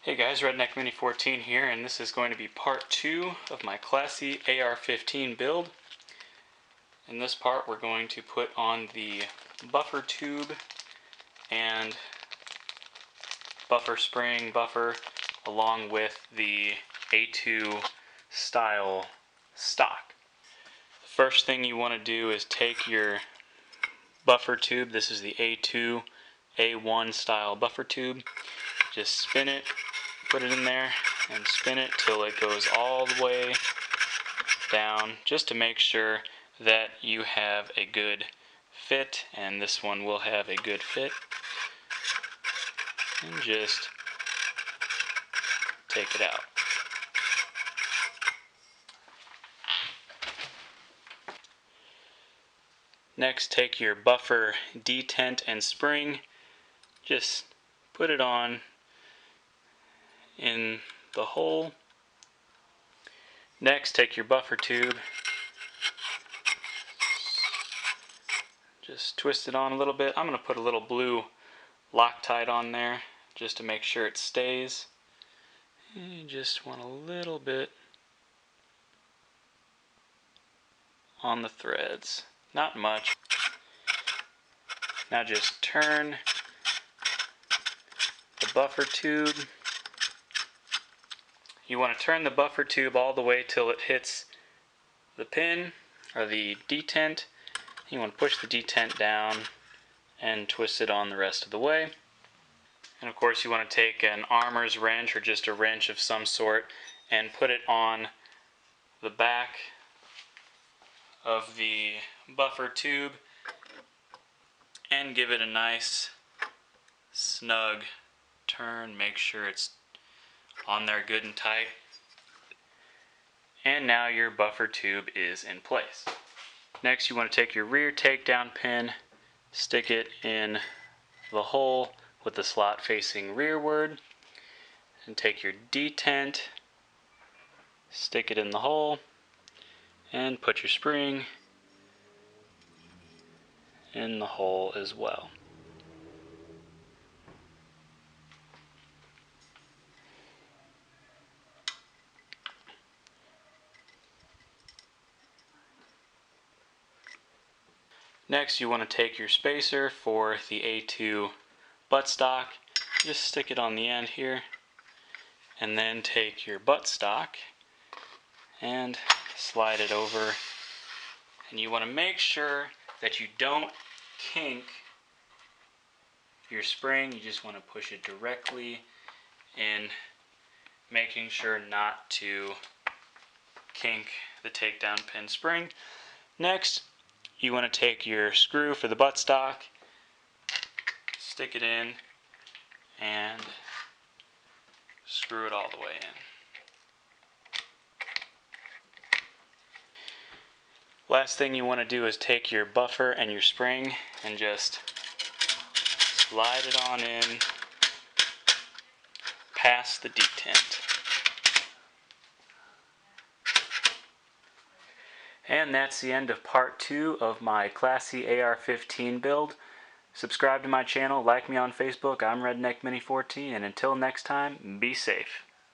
Hey guys, Redneck Mini 14 here, and this is going to be part 2 of my classy AR-15 build. In this part we're going to put on the buffer tube and buffer spring buffer along with the A2 style stock. The first thing you want to do is take your buffer tube, this is the A2 A1 style buffer tube, just spin it, put it in there and spin it till it goes all the way down, just to make sure that you have a good fit, and this one will have a good fit. And just take it out. Next, take your buffer detent and spring, just put it on in the hole. Next, take your buffer tube, just twist it on a little bit. I'm going to put a little blue Loctite on there just to make sure it stays. And you just want a little bit on the threads, not much. Now just turn the buffer tube. You want to turn the buffer tube all the way till it hits the pin or the detent. You want to push the detent down and twist it on the rest of the way. And of course you want to take an armor's wrench or just a wrench of some sort and put it on the back of the buffer tube and give it a nice snug turn. Make sure it's on there good and tight. And now your buffer tube is in place. Next, you want to take your rear takedown pin, stick it in the hole with the slot facing rearward, and take your detent, stick it in the hole, and put your spring in the hole as well. Next, you want to take your spacer for the A2 buttstock, just stick it on the end here, and then take your buttstock and slide it over. And you want to make sure that you don't kink your spring. You just want to push it directly in, making sure not to kink the takedown pin spring. Next, you want to take your screw for the buttstock, stick it in, and screw it all the way in. Last thing you want to do is take your buffer and your spring and just slide it on in past the detent. And that's the end of part 2 of my classy AR-15 build. Subscribe to my channel, like me on Facebook. I'm Redneck Mini 14, and until next time, be safe.